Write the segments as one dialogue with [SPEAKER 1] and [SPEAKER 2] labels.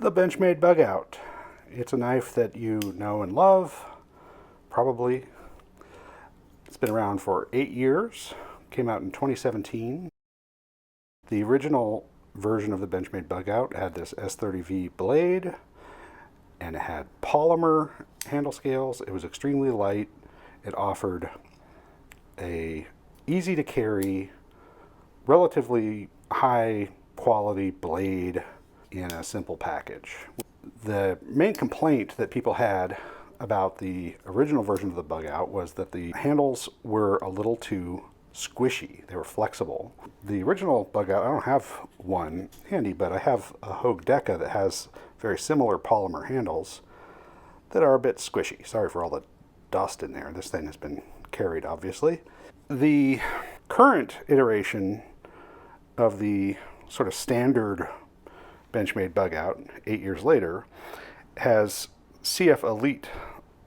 [SPEAKER 1] The Benchmade Bugout. It's a knife that you know and love, probably. It's been around for 8 years, came out in 2017. The original version of the Benchmade Bugout had this s90v blade, and it had polymer handle scales. It was extremely light. It offered a easy to carry, relatively high quality blade in a simple package. The main complaint that people had about the original version of the Bugout was that the handles were a little too squishy. They were flexible. The original Bugout, I don't have one handy, but I have a Hogue Deca that has very similar polymer handles that are a bit squishy. Sorry for all the dust in there. This thing has been carried, obviously. The current iteration of the sort of standard Benchmade Bugout, 8 years later, has CF Elite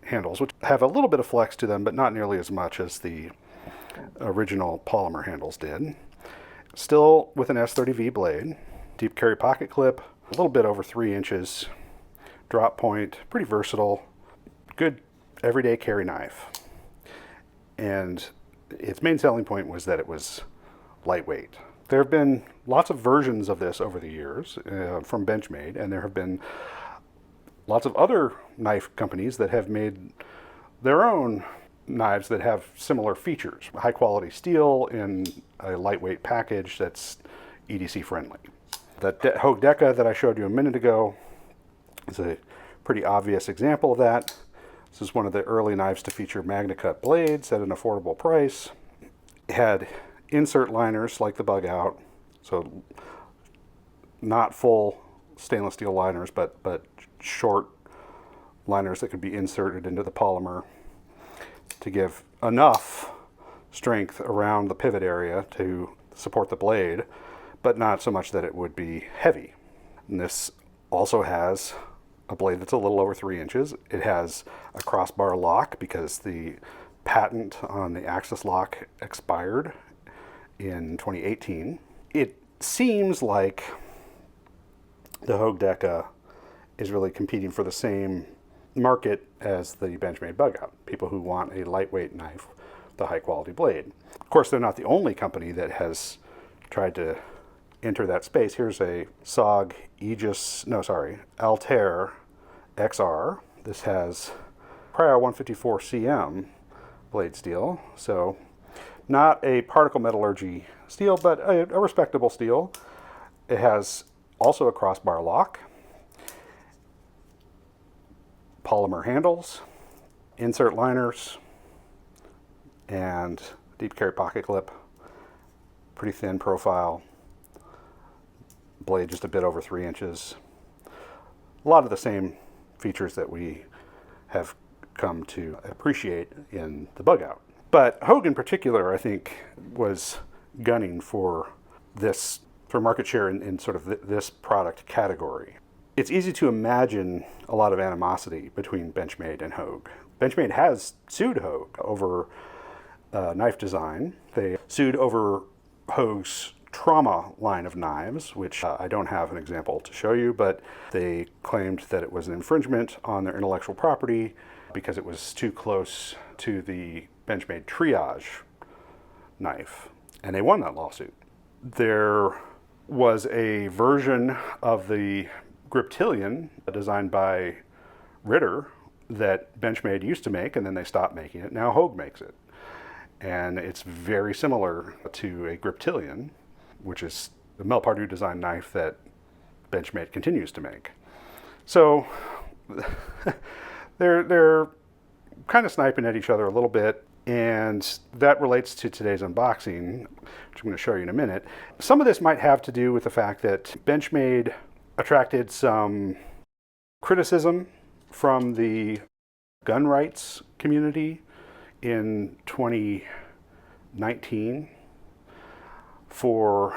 [SPEAKER 1] handles, which have a little bit of flex to them, but not nearly as much as the original polymer handles did. Still with an s90v blade, deep carry pocket clip, a little bit over 3 inches, drop point, pretty versatile, good everyday carry knife. And its main selling point was that it was lightweight. There have been lots of versions of this over the years from Benchmade, and there have been lots of other knife companies that have made their own knives that have similar features. High quality steel in a lightweight package that's EDC friendly. The Hogue Deca that I showed you a minute ago is a pretty obvious example of that. This is one of the early knives to feature MagnaCut blades at an affordable price. It had insert liners like the Bugout, so not full stainless steel liners, but short liners that could be inserted into the polymer to give enough strength around the pivot area to support the blade, but not so much that it would be heavy. And this also has a blade that's a little over 3 inches. It has a crossbar lock because the patent on the axis lock expired in 2018. It seems like the Hogue Deca is really competing for the same market as the Benchmade Bugout, people who want a lightweight knife with a high quality blade. Of course, they're not the only company that has tried to enter that space. Here's a SOG Altair XR. This has Cryo 154 cm blade steel, so not a particle metallurgy steel, but a respectable steel. It has also a crossbar lock, polymer handles, insert liners, and deep carry pocket clip. Pretty thin profile. Blade just a bit over 3 inches. A lot of the same features that we have come to appreciate in the Bugout. But Hogue in particular, I think, was gunning for this, for market share in sort of this product category. It's easy to imagine a lot of animosity between Benchmade and Hogue. Benchmade has sued Hogue over knife design. They sued over Hogue's trauma line of knives, which I don't have an example to show you, but they claimed that it was an infringement on their intellectual property because it was too close to the Benchmade Triage knife, and they won that lawsuit. There was a version of the Griptilian designed by Ritter that Benchmade used to make, and then they stopped making it. Now Hogue makes it, and it's very similar to a Griptilian, which is the Melpardue design knife that Benchmade continues to make. So they're kind of sniping at each other a little bit, and that relates to today's unboxing, which I'm going to show you in a minute. Some of this might have to do with the fact that Benchmade attracted some criticism from the gun rights community in 2019 for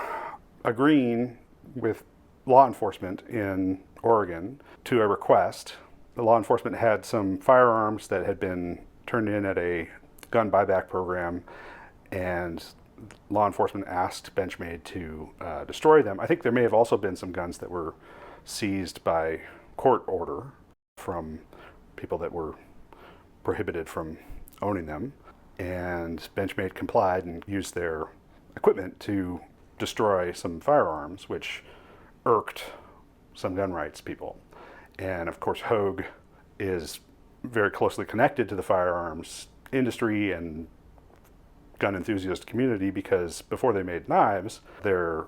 [SPEAKER 1] agreeing with law enforcement in Oregon to a request. The law enforcement had some firearms that had been turned in at a gun buyback program, and law enforcement asked Benchmade to destroy them. I think there may have also been some guns that were seized by court order from people that were prohibited from owning them. And Benchmade complied and used their equipment to destroy some firearms, which irked some gun rights people. And of course, Hogue is very closely connected to the firearms industry and gun enthusiast community, because before they made knives, their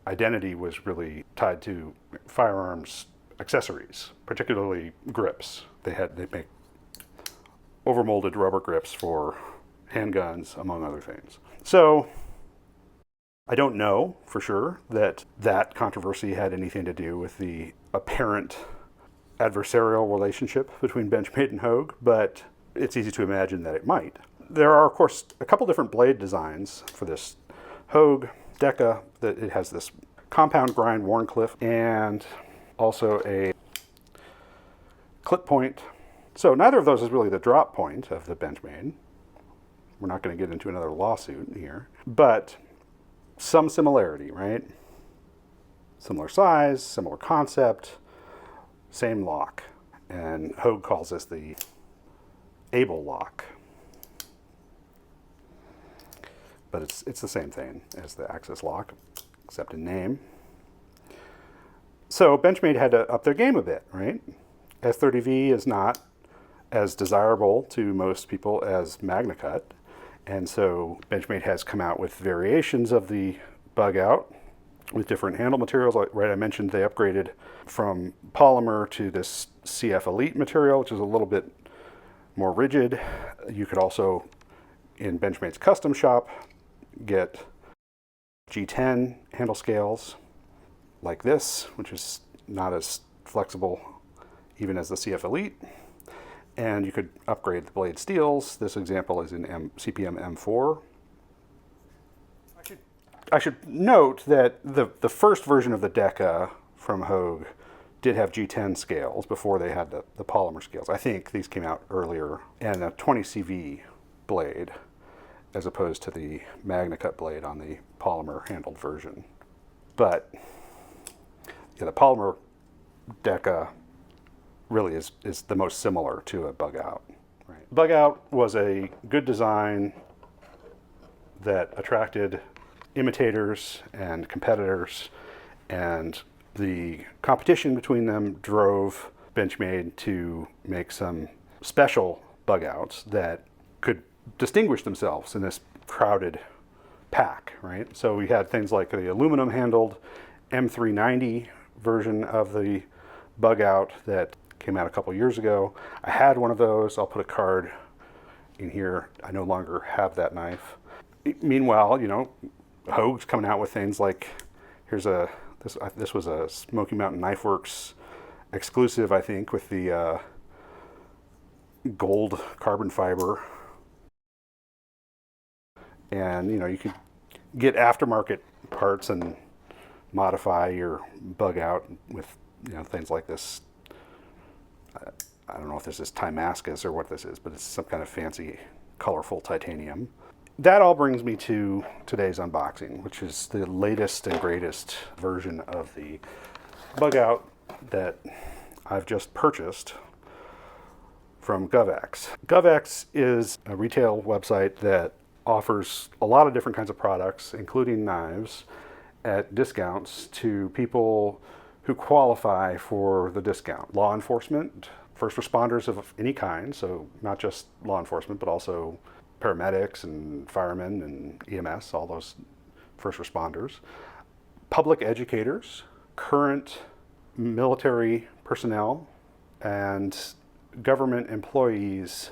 [SPEAKER 1] identity was really tied to firearms accessories, particularly grips. They make overmolded rubber grips for handguns, among other things. So I don't know for sure that that controversy had anything to do with the apparent adversarial relationship between Benchmade and Hogue, but it's easy to imagine that it might. There are, of course, a couple different blade designs for this Hogue Deca. That it has this compound grind Warncliffe and also a clip point. So neither of those is really the drop point of the Benchmade. We're not going to get into another lawsuit here, but some similarity, right? Similar size, similar concept, same lock. And Hogue calls this the Able lock. But it's the same thing as the Axis lock, except in name. So Benchmade had to up their game a bit, right? S90v is not as desirable to most people as MagnaCut. And so Benchmade has come out with variations of the Bugout with different handle materials. Right, I mentioned they upgraded from polymer to this CF Elite material, which is a little bit more rigid. You could also, in Benchmade's custom shop, get G10 handle scales like this, which is not as flexible even as the CF Elite. And you could upgrade the blade steels. This example is in CPM M4. I should note that the first version of the Deca from Hogue did have G10 scales before they had the polymer scales. I think these came out earlier, and a 20CV blade as opposed to the MagnaCut blade on the polymer handled version. But yeah, the polymer Deca really is the most similar to a Bugout. Right. Bugout was a good design that attracted imitators and competitors, and the competition between them drove Benchmade to make some special Bugouts that could distinguish themselves in this crowded pack, right? So we had things like the aluminum handled M390 version of the Bugout that came out a couple years ago. I had one of those. I'll put a card in here. I no longer have that knife. Meanwhile, you know, Hogue's coming out with things like, this was a Smoky Mountain Knife Works exclusive, I think, with the gold carbon fiber. And, you know, you could get aftermarket parts and modify your Bugout with, you know, things like this. I don't know if this is Timascus or what this is, but it's some kind of fancy, colorful titanium. That all brings me to today's unboxing, which is the latest and greatest version of the Bugout that I've just purchased from GovX. GovX is a retail website that offers a lot of different kinds of products, including knives, at discounts to people who qualify for the discount. Law enforcement, first responders of any kind, so not just law enforcement, but also paramedics and firemen and EMS, all those first responders. Public educators, current military personnel, and government employees.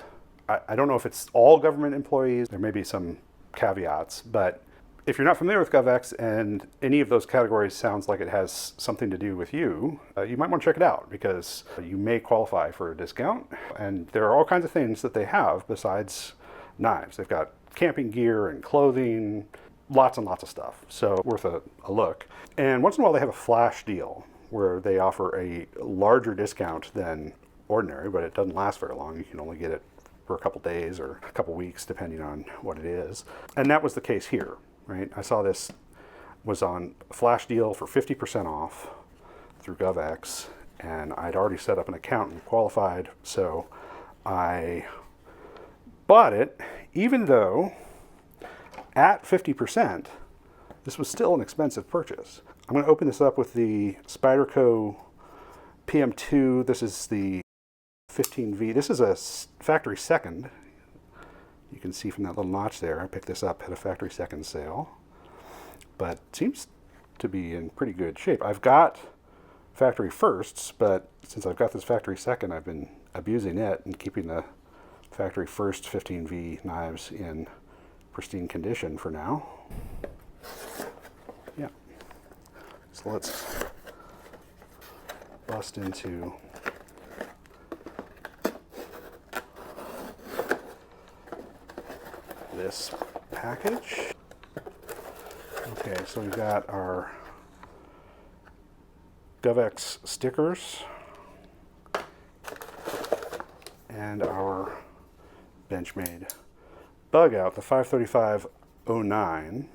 [SPEAKER 1] I don't know if it's all government employees. There may be some caveats, but if you're not familiar with GovX and any of those categories sounds like it has something to do with you, you might want to check it out because you may qualify for a discount. And there are all kinds of things that they have besides knives. They've got camping gear and clothing, lots and lots of stuff. So worth a look. And once in a while they have a flash deal where they offer a larger discount than ordinary, but it doesn't last very long. You can only get it for a couple days or a couple weeks, depending on what it is. And that was the case here, right? I saw this was on a flash deal for 50% off through GovX, and I'd already set up an account and qualified, so I bought it, even though at 50%, this was still an expensive purchase. I'm going to open this up with the Spyderco PM2. This is the 15V. This is a factory second. You can see from that little notch there, I picked this up at a factory second sale, but it seems to be in pretty good shape. I've got factory firsts, but since I've got this factory second, I've been abusing it and keeping the factory first 15V knives in pristine condition for now. Yeah. So let's bust into this package. Okay, so we've got our GovX stickers and our Benchmade Bugout, the 53509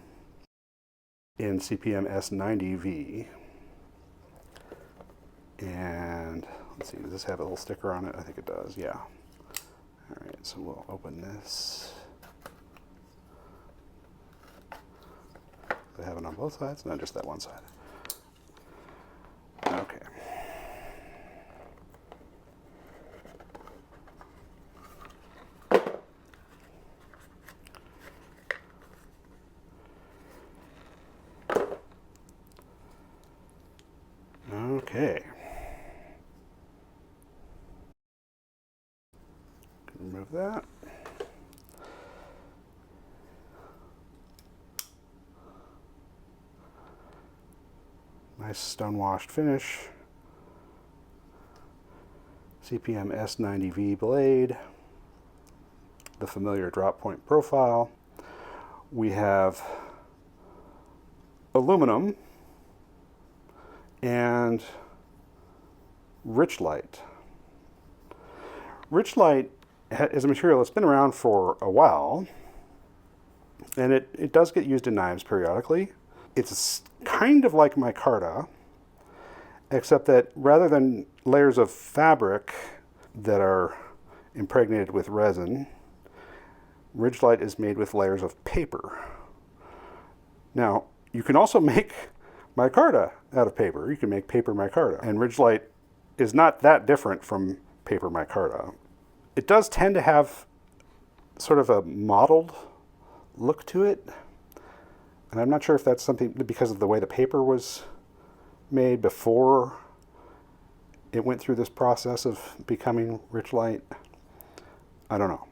[SPEAKER 1] in CPM s90v. And let's see, does this have a little sticker on it? I think it does, yeah. All right, so we'll open this. They have it on both sides? No, just that one side. Okay. Okay. Remove that. Nice stone-washed finish. CPM s90v blade. The familiar drop point profile. We have aluminum and Richlite. Richlite is a material that's been around for a while, and it does get used in knives periodically. It's kind of like micarta, except that rather than layers of fabric that are impregnated with resin, Richlite is made with layers of paper. Now, you can also make micarta out of paper. You can make paper micarta, and Richlite is not that different from paper micarta. It does tend to have sort of a mottled look to it. And I'm not sure if that's something because of the way the paper was made before it went through this process of becoming Richlite. I don't know.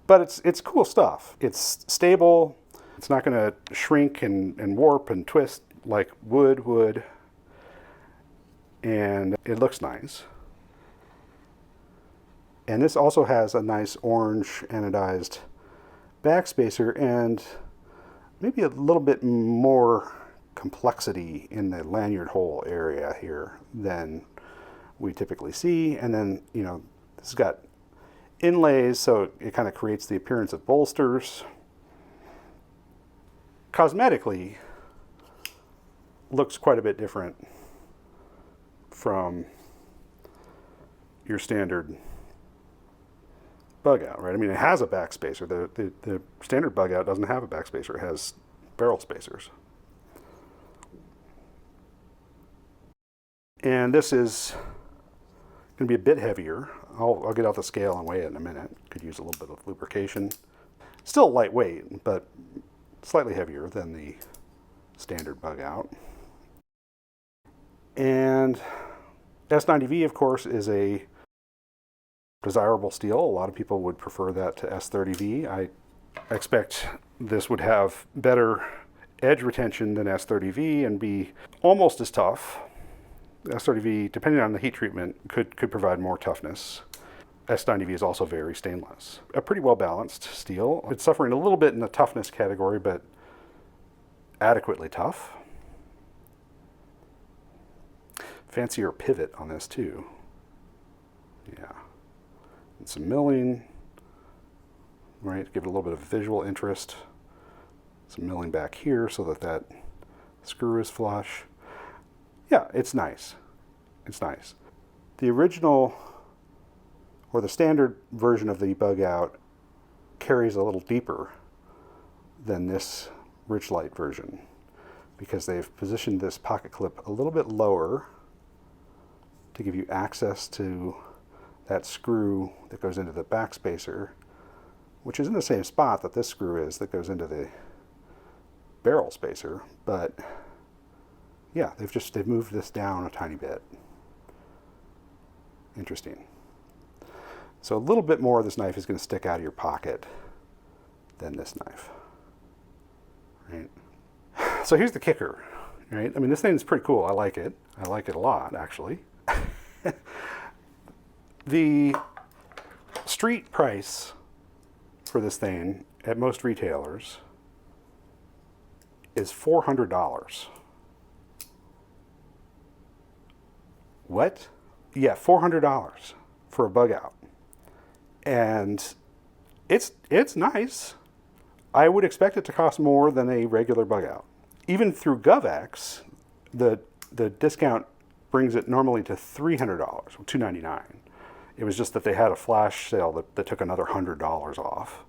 [SPEAKER 1] But it's cool stuff. It's stable. It's not going to shrink and warp and twist like wood would. And it looks nice. And this also has a nice orange anodized backspacer and maybe a little bit more complexity in the lanyard hole area here than we typically see. And then, you know, this has got inlays, so it kind of creates the appearance of bolsters. Cosmetically, looks quite a bit different from your standard Bugout, right? I mean, it has a backspacer. The standard Bugout doesn't have a backspacer. It has barrel spacers. And this is going to be a bit heavier. I'll get out the scale and weigh it in a minute. Could use a little bit of lubrication. Still lightweight, but slightly heavier than the standard Bugout. And s90v, of course, is a desirable steel. A lot of people would prefer that to s30v. I expect this would have better edge retention than s30v and be almost as tough. S30v, depending on the heat treatment, could provide more toughness. S90v is also very stainless. A pretty well balanced steel. It's suffering a little bit in the toughness category, but adequately tough. Fancier pivot on this too. Yeah. And some milling, right, to give it a little bit of visual interest. Some milling back here so that that screw is flush. Yeah, it's nice. It's nice. The original, or the standard version of the Bugout, carries a little deeper than this Richlite version because they've positioned this pocket clip a little bit lower to give you access to that screw that goes into the back spacer, which is in the same spot that this screw is that goes into the barrel spacer. But yeah, they've moved this down a tiny bit. Interesting. So a little bit more of this knife is going to stick out of your pocket than this knife, right? So here's the kicker, right? I mean, this thing is pretty cool. I like it. I like it a lot, actually. The street price for this thing at most retailers is $400. What? Yeah, $400 for a Bugout. And it's nice. I would expect it to cost more than a regular Bugout. Even through GovX, the discount brings it normally to $300, $299. It was just that they had a flash sale that took another $100 off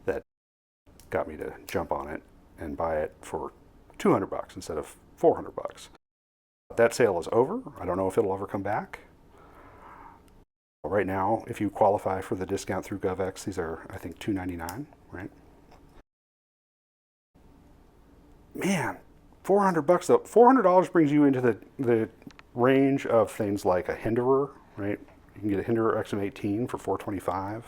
[SPEAKER 1] that got me to jump on it and buy it for $200 instead of $400. That sale is over. I don't know if it'll ever come back. Right now, if you qualify for the discount through GovX, these are, I think, $299, right? Man, $400 though. $400 brings you into the range of things like a Hinderer, right? You can get a Hinderer XM18 for $425.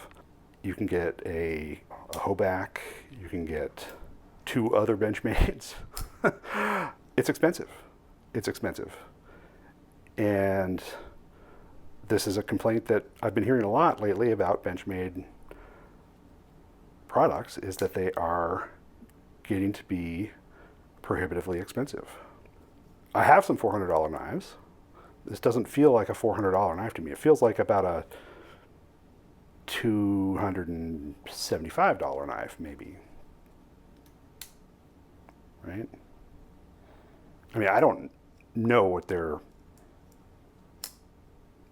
[SPEAKER 1] You can get a Hogue. You can get 2 other Benchmades. It's expensive. It's expensive. And this is a complaint that I've been hearing a lot lately about Benchmade products, is that they are getting to be prohibitively expensive. I have some $400 knives. This doesn't feel like a $400 knife to me. It feels like about a $275 knife, maybe. Right? I mean, I don't know what their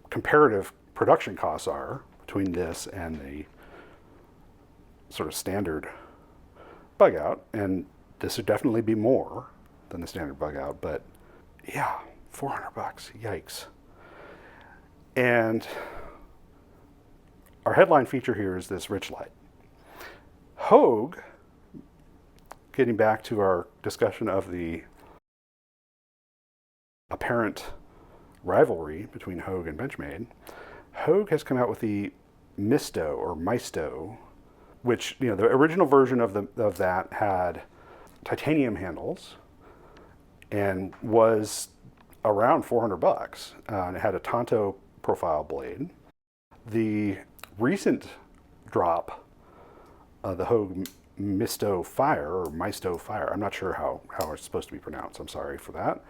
[SPEAKER 1] comparative production costs are between this and the sort of standard Bugout, and this would definitely be more than the standard Bugout, but yeah, $400, yikes. And our headline feature here is this Richlite. Hogue, getting back to our discussion of the apparent rivalry between Hogue and Benchmade, Hogue has come out with the Misto or Maisto, which, you know, the original version of that had titanium handles and was around $400. And it had a Tonto profile blade. The recent drop, the Hogue Misto Fire or Maisto Fire, I'm not sure how it's supposed to be pronounced, I'm sorry for that,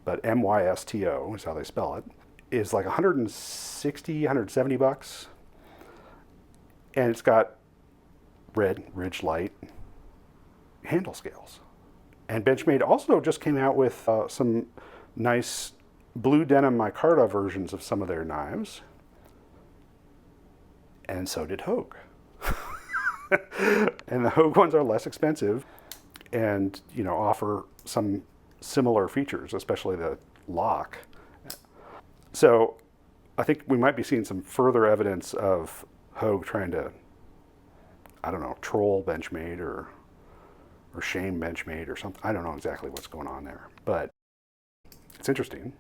[SPEAKER 1] but M-Y-S-T-O is how they spell it, is like $160, $170. And it's got red Richlite handle scales. And Benchmade also just came out with some nice blue denim micarta versions of some of their knives. And so did Hogue. And the Hogue ones are less expensive and, you know, offer some similar features, especially the lock. So I think we might be seeing some further evidence of Hogue trying to, I don't know, troll Benchmade or shame Benchmade or something. I don't know exactly what's going on there, but it's interesting.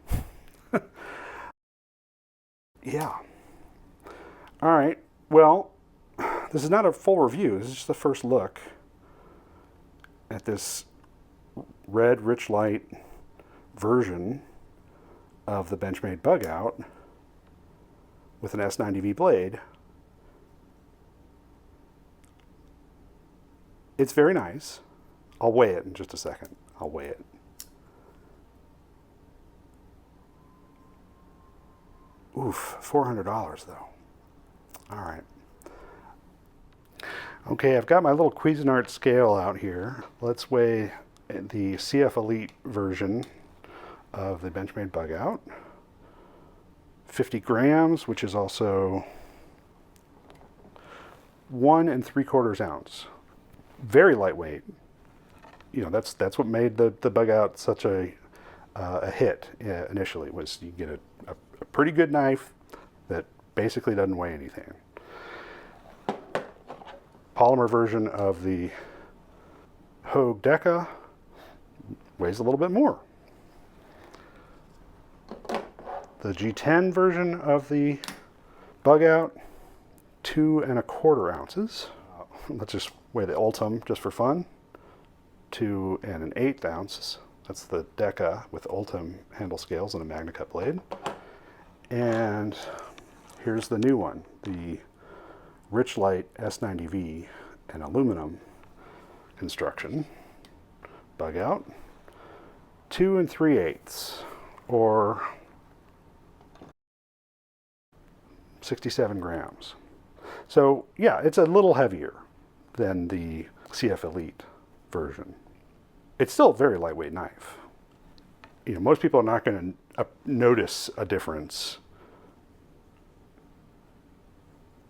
[SPEAKER 1] Yeah. All right. Well, this is not a full review. This is just the first look at this red Richlite version of the Benchmade Bugout with an s90v blade. It's very nice. I'll weigh it in just a second. I'll weigh it. Oof, $400 though. All right. Okay, I've got my little Cuisinart scale out here. Let's weigh the CF Elite version of the Benchmade Bugout. 50 grams, which is also 1 3/4 ounce. Very lightweight. You know, that's what made the Bugout such a hit initially, was you get a pretty good knife that basically doesn't weigh anything. Polymer version of the Hogue Deca weighs a little bit more. The G10 version of the Bugout, 2 1/4 ounces. Let's just weigh the Ultim just for fun. 2 1/8 ounces. That's the Deca with Ultim handle scales and a Magna Cut blade. And here's the new one, the Richlite s90v, an aluminum construction Bugout. 2 3/8, or 67 grams. So yeah, it's a little heavier than the CF Elite version. It's still a very lightweight knife. You know, most people are not going to notice a difference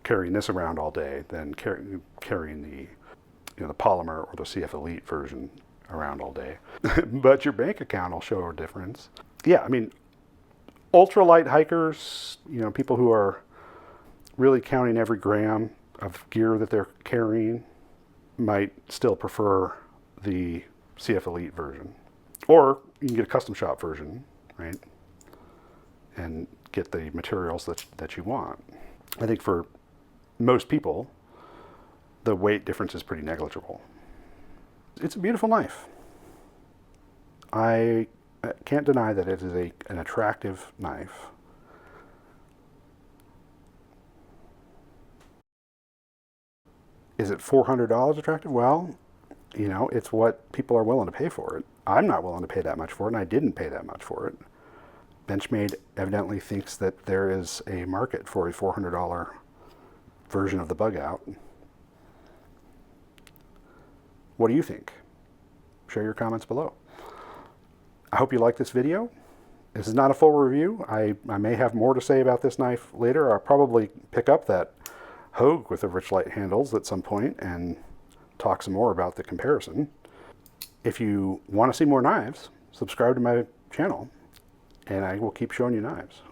[SPEAKER 1] carrying this around all day than carrying the, you know, the polymer or the CF Elite version around all day. But your bank account will show a difference. Yeah, I mean, ultralight hikers, you know, people who are really counting every gram of gear that they're carrying, might still prefer the CF Elite version. Or you can get a custom shop version, right? And get the materials that you want. I think for most people, the weight difference is pretty negligible. It's a beautiful knife. I can't deny that it is an attractive knife. Is it $400 attractive? Well, you know, it's what people are willing to pay for it. I'm not willing to pay that much for it, and I didn't pay that much for it. Benchmade evidently thinks that there is a market for a $400 version of the Bugout. What do you think? Share your comments below. I hope you like this video. This is not a full review. I may have more to say about this knife later. I'll probably pick up that Hogue with the Richlite handles at some point and talk some more about the comparison. If you want to see more knives, subscribe to my channel and I will keep showing you knives.